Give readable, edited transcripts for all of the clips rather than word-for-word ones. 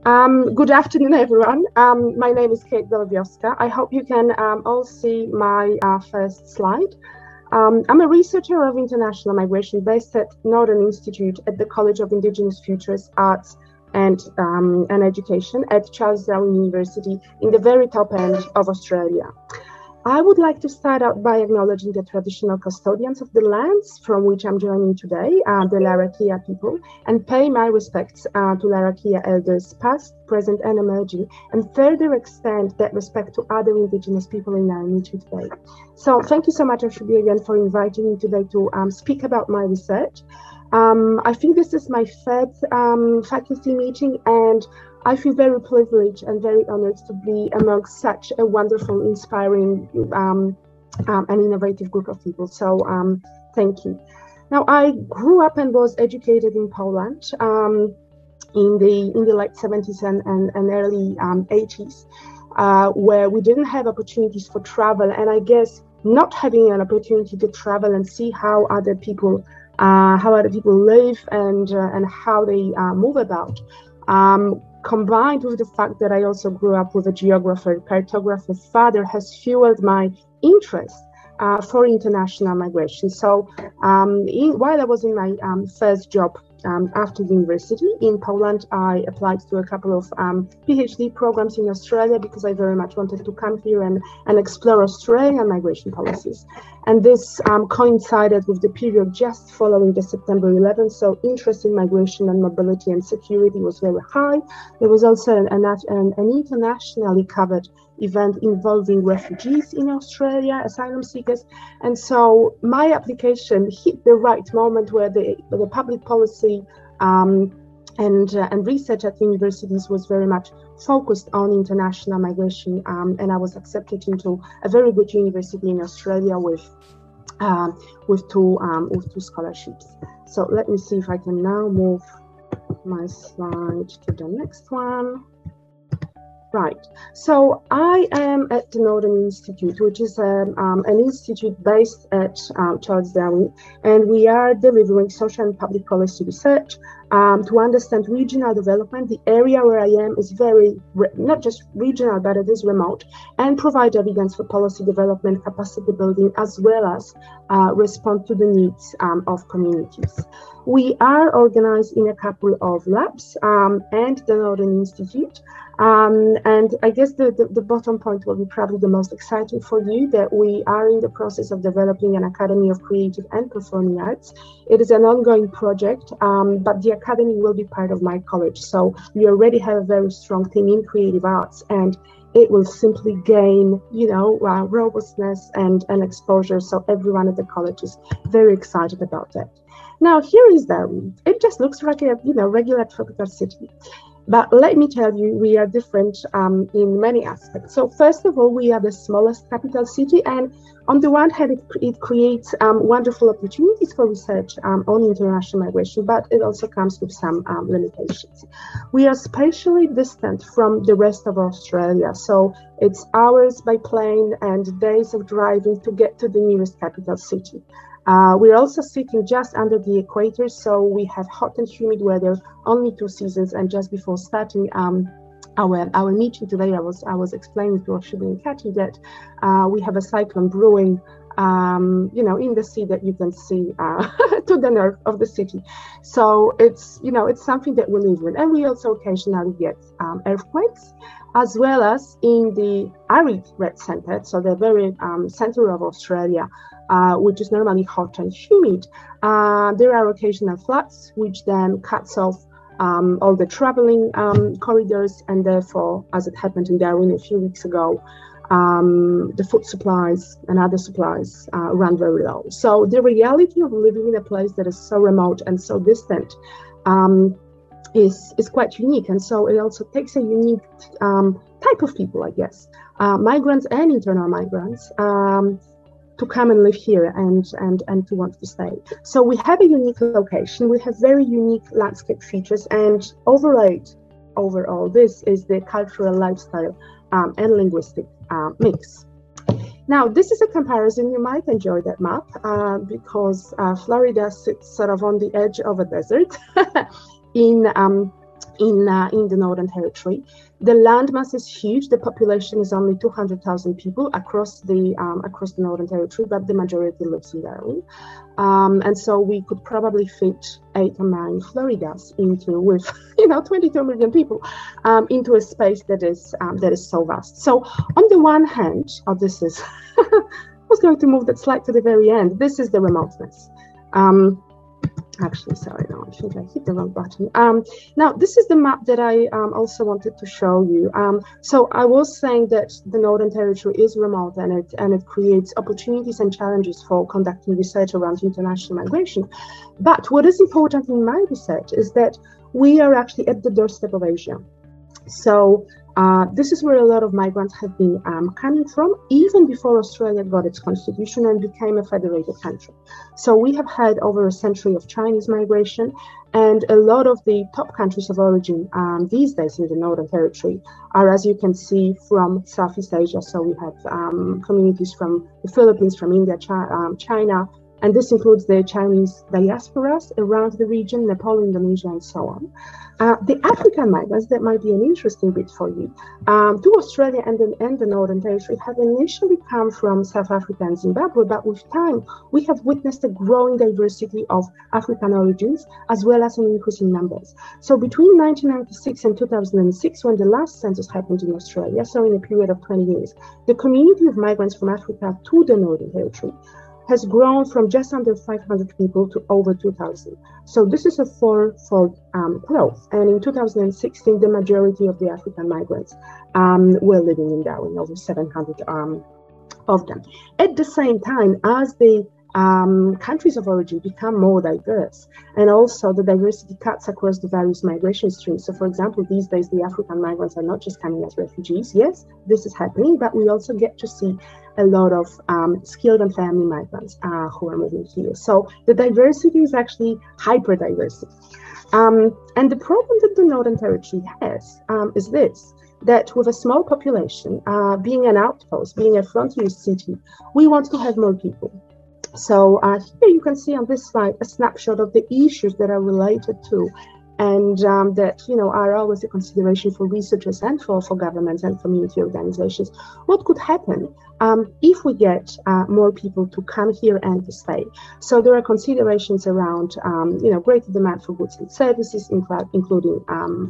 Good afternoon, everyone. My name is Golebiowska. I hope you can all see my first slide. I'm a researcher of international migration based at Northern Institute at the College of Indigenous Futures, Arts and Education at Charles Darwin University in the very top end of Australia. I would like to start out by acknowledging the traditional custodians of the lands from which I'm joining today, the Larrakia people, and pay my respects to Larrakia elders past, present, and emerging, and further extend that respect to other Indigenous people in our meeting today. So thank you so much, Ashubi, again, for inviting me today to speak about my research. I think this is my third faculty meeting, and I feel very privileged and very honored to be amongst such a wonderful, inspiring, and innovative group of people. So thank you. Now, I grew up and was educated in Poland in the late 70s and early 80s, where we didn't have opportunities for travel. And I guess not having an opportunity to travel and see how other people live and how they move about. Combined with the fact that I also grew up with a cartographer father has fueled my interest for international migration. So while I was in my first job after university in Poland, I applied to a couple of PhD programs in Australia because I very much wanted to come here and explore Australian migration policies. And this coincided with the period just following the September 11th. So interest in migration and mobility and security was very high. There was also an internationally covered event involving refugees in Australia, asylum seekers. And so my application hit the right moment where the public policy and research at universities was very much focused on international migration, and I was accepted into a very good university in Australia with two scholarships. So let me see if I can now move my slide to the next one. Right, so I am at the Northern Institute, which is an institute based at Charles Darwin, and we are delivering social and public policy research to understand regional development. The area where I am is very, not just regional, but it is remote, and provide evidence for policy development, capacity building, as well as respond to the needs of communities. We are organized in a couple of labs and the Northern Institute. And I guess the bottom point will be probably the most exciting for you, that we are in the process of developing an Academy of Creative and Performing Arts. It is an ongoing project, but the Academy will be part of my college. So we already have a very strong team in creative arts, and it will simply gain, robustness and exposure. So everyone at the college is very excited about that. Now, here is Darwin. It just looks like a, regular tropical city. But let me tell you, we are different in many aspects. So first of all, we are the smallest capital city. And on the one hand, it creates wonderful opportunities for research on international migration, but it also comes with some limitations. We are spatially distant from the rest of Australia. So it's hours by plane and days of driving to get to the nearest capital city. We're also sitting just under the equator, so we have hot and humid weather, only 2 seasons. And just before starting our meeting today, I was explaining to Ashubi and Katy that we have a cyclone brewing, in the sea that you can see to the north of the city. So it's something that we live with, and we also occasionally get earthquakes, as well as in the arid red center, so the very center of Australia, which is normally hot and humid. There are occasional floods, which then cuts off all the traveling corridors, and therefore, as it happened in Darwin a few weeks ago, the food supplies and other supplies run very low. So the reality of living in a place that is so remote and so distant is quite unique, and so it also takes a unique type of people, I guess, migrants and internal migrants, to come and live here and to want to stay. So we have a unique location, we have very unique landscape features, and overall, this is the cultural lifestyle and linguistic mix. Now, this is a comparison. You might enjoy that map because Florida sits sort of on the edge of a desert in in the Northern Territory. The landmass is huge. The population is only 200,000 people across the Northern Territory, but the majority lives in Darwin. And so we could probably fit 8 or 9 Floridas with 22 million people into a space that is so vast. So on the one hand, this is I was going to move that slide to the very end. This is the remoteness. Actually, sorry, no, I think I hit the wrong button. Now, this is the map that I also wanted to show you. So I was saying that the Northern Territory is remote, and it creates opportunities and challenges for conducting research around international migration. But what is important in my research is that we are actually at the doorstep of Asia. So this is where a lot of migrants have been coming from, even before Australia got its constitution and became a federated country. So we have had over a century of Chinese migration, and a lot of the top countries of origin these days in the Northern Territory are, as you can see, from Southeast Asia. So we have communities from the Philippines, from India, China, and this includes the Chinese diasporas around the region, Nepal, Indonesia, and so on. The African migrants, that might be an interesting bit for you, to Australia and the Northern Territory have initially come from South Africa and Zimbabwe, but with time, we have witnessed a growing diversity of African origins, as well as an increase in numbers. So between 1996 and 2006, when the last census happened in Australia, so in a period of 20 years, the community of migrants from Africa to the Northern Territory has grown from just under 500 people to over 2,000. So this is a four-fold growth. And in 2016, the majority of the African migrants were living in Darwin, over 700 of them. At the same time, as the countries of origin become more diverse, and also the diversity cuts across the various migration streams. So for example, these days, the African migrants are not just coming as refugees. Yes, this is happening, but we also get to see a lot of skilled and family migrants who are moving here. So the diversity is actually hyper diversity. And the problem that the Northern Territory has is this, that with a small population, being an outpost, being a frontier city, we want to have more people. So here you can see on this slide a snapshot of the issues that are related to and that are always a consideration for researchers and for governments and community organizations. What could happen if we get more people to come here and to stay? So there are considerations around greater demand for goods and services, including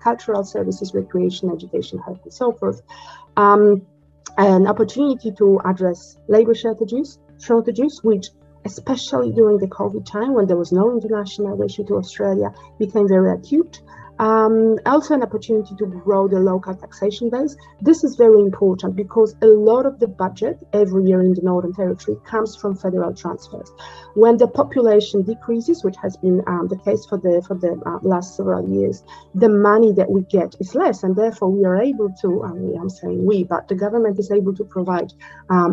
cultural services, recreation, education, health, and so forth. An opportunity to address labor shortages, which especially during the COVID time when there was no international migration to Australia, became very acute. Also an opportunity to grow the local taxation base. This is very important because a lot of the budget every year in the Northern Territory comes from federal transfers. When the population decreases, which has been the case for the last several years, the money that we get is less, and therefore we are able to, I'm saying we, but the government is able to provide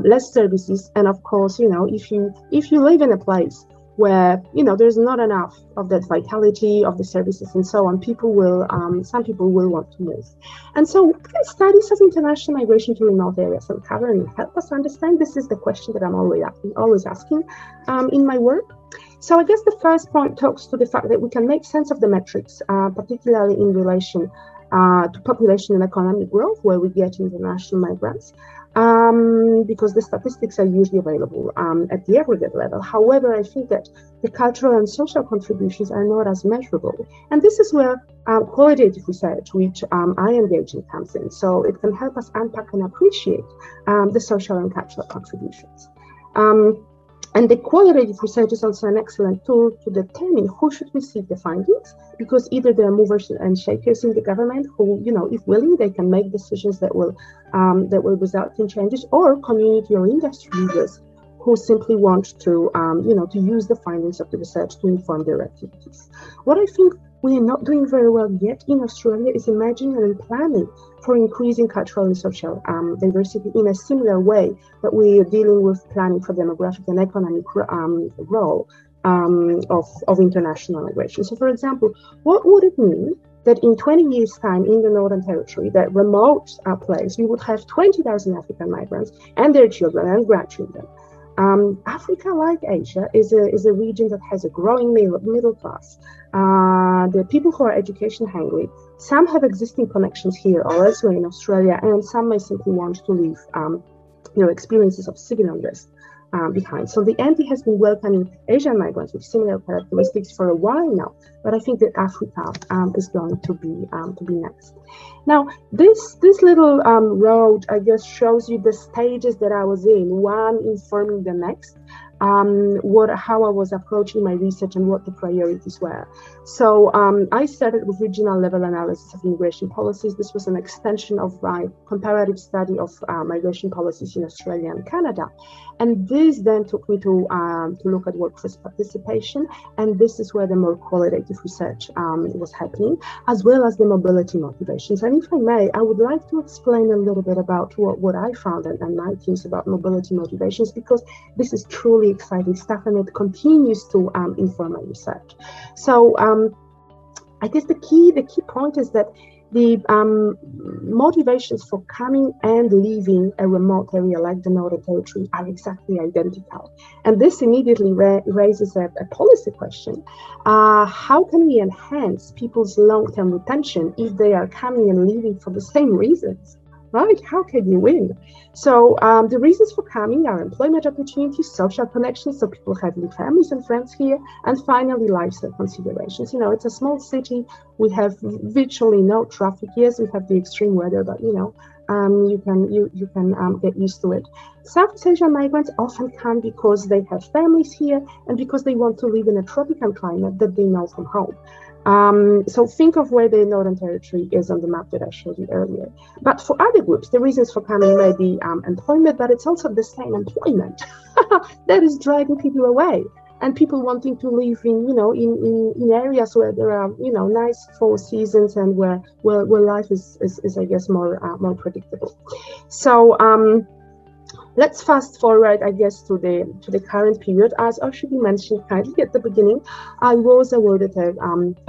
less services. And of course, if you live in a place where there's not enough of that vitality of the services and so on, some people will want to move. And so what can studies of international migration to remote areas uncover and help us understand? This is the question that I'm always asking in my work. So I guess the first point talks to the fact that we can make sense of the metrics, particularly in relation to population and economic growth, where we get international migrants, because the statistics are usually available at the aggregate level. However, I think that the cultural and social contributions are not as measurable. And this is where qualitative research, which I engage in, comes in. So it can help us unpack and appreciate the social and cultural contributions. And the qualitative research is also an excellent tool to determine who should receive the findings, because either there are movers and shakers in the government who, if willing, they can make decisions that will result in changes, or community or industry leaders who simply want to, to use the findings of the research to inform their activities. What I think we are not doing very well yet in Australia is imagining and planning for increasing cultural and social diversity in a similar way that we are dealing with planning for demographic and economic role of international migration. So, for example, what would it mean that in 20 years' time in the Northern Territory, that remote place, we would have 20,000 African migrants and their children and grandchildren? Africa, like Asia, is a region that has a growing middle class. the people who are education hungry, some have existing connections here or elsewhere in Australia, and some may simply want to leave experiences of civil unrest behind. So the NT has been welcoming Asian migrants with similar characteristics for a while now, but I think that Africa is going to be next. Now, this little road, I guess, shows you the stages that I was in, one informing the next. How I was approaching my research and what the priorities were. So I started with regional level analysis of immigration policies. This was an extension of my comparative study of migration policies in Australia and Canada. And this then took me to look at workforce participation. And this is where the more qualitative research was happening, as well as the mobility motivations. And if I may, I would like to explain a little bit about what I found and my teams about mobility motivations, because this is truly exciting stuff and it continues to inform my research. So I guess the key point is that the motivations for coming and leaving a remote area like the Northern Territory are exactly identical. And this immediately raises a policy question. How can we enhance people's long-term retention if they are coming and leaving for the same reasons? Right? How can you win? So the reasons for coming are employment opportunities, social connections, so people have new families and friends here, and finally lifestyle considerations. It's a small city. We have virtually no traffic. Yes, we have the extreme weather, but you can get used to it. Southeast Asian migrants often come because they have families here and because they want to live in a tropical climate that they know from home. So think of where the Northern Territory is on the map that I showed you earlier. But for other groups, the reasons for coming may be employment, but it's also the same employment that is driving people away, and people wanting to live in areas where there are nice fall seasons and where life is I guess more predictable. So let's fast forward, I guess, to the current period. As Ashwini mentioned kindly at the beginning, I was awarded a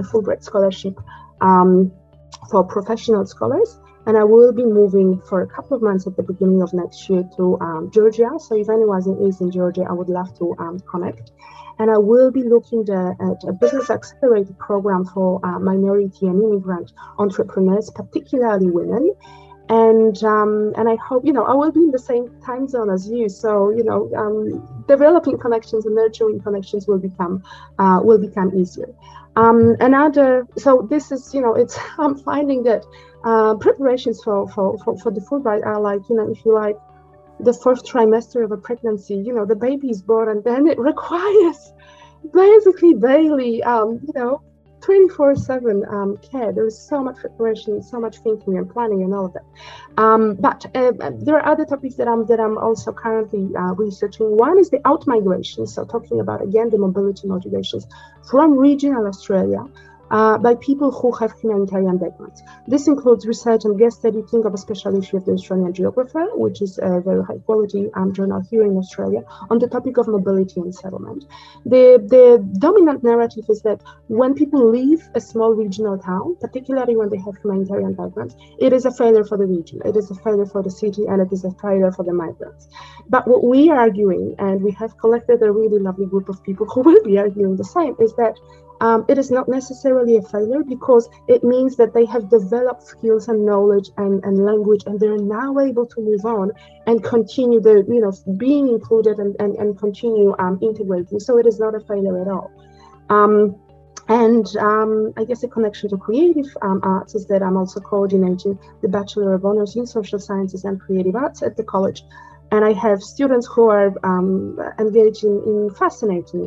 Fulbright scholarship for professional scholars, and I will be moving for a couple of months at the beginning of next year to Georgia. So if anyone is in Georgia, I would love to connect. And I will be looking at a business accelerator program for minority and immigrant entrepreneurs, particularly women. And I hope, I will be in the same time zone as you. So, developing connections and nurturing connections will become easier. So this is, I'm finding that preparations for the Fulbright are like, if you like, the first trimester of a pregnancy. The baby is born and then it requires basically daily, 24/7 care. There is so much preparation, so much thinking and planning and all of that. But there are other topics that I'm also currently researching. One is the out-migration, so talking about, again, the mobility motivations from regional Australia by people who have humanitarian backgrounds. This includes research and guest editing of a special issue of the Australian Geographer, which is a very high quality journal here in Australia, on the topic of mobility and settlement. The dominant narrative is that when people leave a small regional town, particularly when they have humanitarian backgrounds, it is a failure for the region, it is a failure for the city, and it is a failure for the migrants. But what we are arguing, and we have collected a really lovely group of people who will be arguing the same, is that it is not necessarily a failure, because it means that they have developed skills and knowledge and language, and they're now able to move on and continue being included and continue integrating. So it is not a failure at all. I guess a connection to creative arts is that I'm also coordinating the Bachelor of Honors in Social Sciences and Creative Arts at the college. And I have students who are engaged in fascinating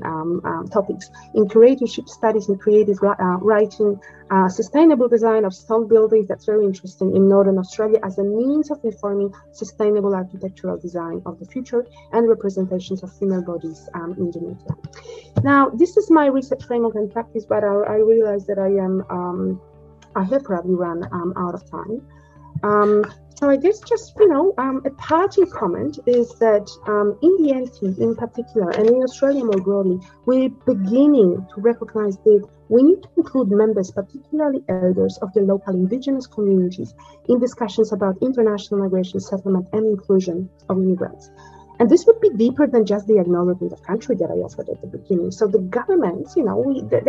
topics in creatorship studies and creative writing, sustainable design of stone buildings. That's very interesting in Northern Australia as a means of informing sustainable architectural design of the future, and representations of female bodies in the media. Now, this is my research framework and practice, but I realize that I have probably run out of time. So I guess just, a parting comment is that in the NT in particular, and in Australia more broadly, we're beginning to recognize that we need to include members, particularly elders of the local Indigenous communities, in discussions about international migration, settlement, and inclusion of immigrants. And this would be deeper than just the acknowledgement of country that I offered at the beginning. So the governments, they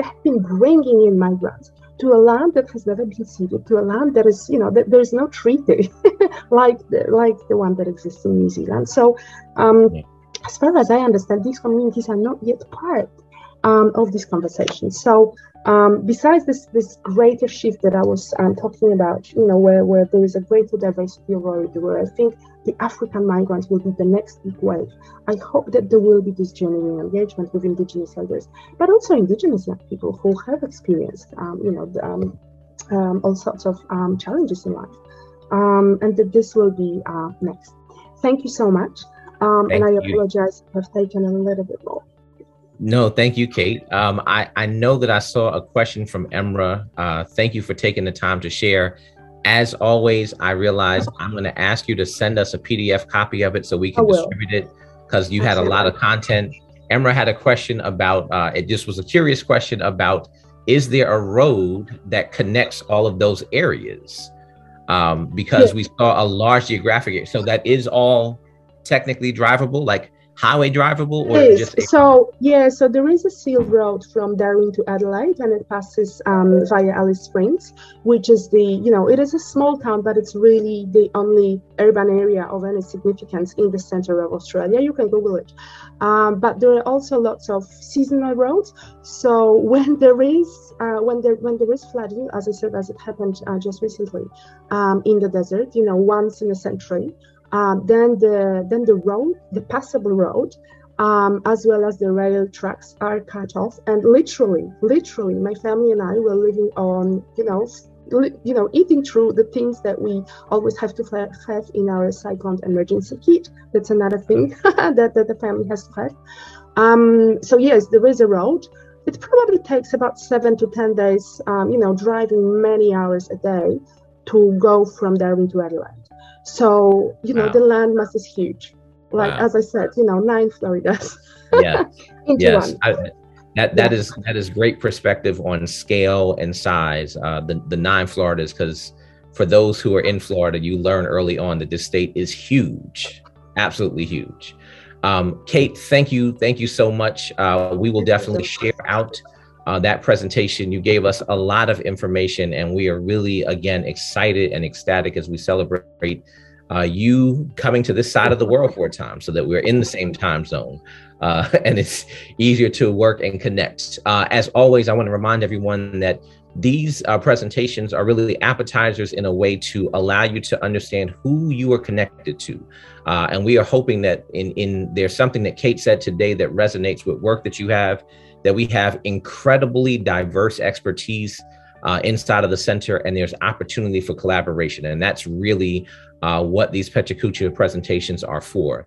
have been bringing in migrants to a land that has never been ceded, to a land that is, that there is no treaty like the one that exists in New Zealand. So as far as I understand, these communities are not yet part of this conversation. So besides this greater shift that I was talking about, where there is a greater diversity already, where I think the African migrants will be the next big wave, I hope that there will be this genuine engagement with Indigenous elders, but also Indigenous young people who have experienced, all sorts of challenges in life, and that this will be next. Thank you so much, and I apologize if I've taken a little bit more. No, thank you, Kate. I know that I saw a question from Emra. Thank you for taking the time to share. As always, I realize I'm going to ask you to send us a PDF copy of it so we can distribute it, because you had a lot of content. Emra had a question about, it just was a curious question about, is there a road that connects all of those areas? Because we saw a large geographic area. So that is all technically drivable, like highway drivable, or just so there is a sealed road from Darwin to Adelaide, and it passes via Alice Springs, which is it is a small town, but it's really the only urban area of any significance in the center of Australia. You can Google it, but there are also lots of seasonal roads. So when there is flooding, as I said, as it happened just recently in the desert, once in a century. Then the road, the passable road, as well as the rail tracks are cut off, and literally, my family and I were living on, eating through the things that we always have to have in our cyclone emergency kit. That's another thing that the family has to have. So yes, there is a road. It probably takes about 7 to 10 days, driving many hours a day to go from Darwin to Adelaide. So, the landmass is huge. Like, as I said, 9 Floridas. Yeah. Yes. That is great perspective on scale and size, the 9 Floridas, because for those who are in Florida, you learn early on that this state is huge, absolutely huge. Kate, thank you so much. We will definitely share out that presentation. You gave us a lot of information, and we are really, again, excited and ecstatic as we celebrate you coming to this side of the world for a time, so that we're in the same time zone, and it's easier to work and connect. As always, I want to remind everyone that these presentations are really appetizers in a way to allow you to understand who you are connected to. And we are hoping that there's something that Kate said today that resonates with work that you have, that we have incredibly diverse expertise inside of the center, and there's opportunity for collaboration. And that's really what these Pecha Kucha presentations are for.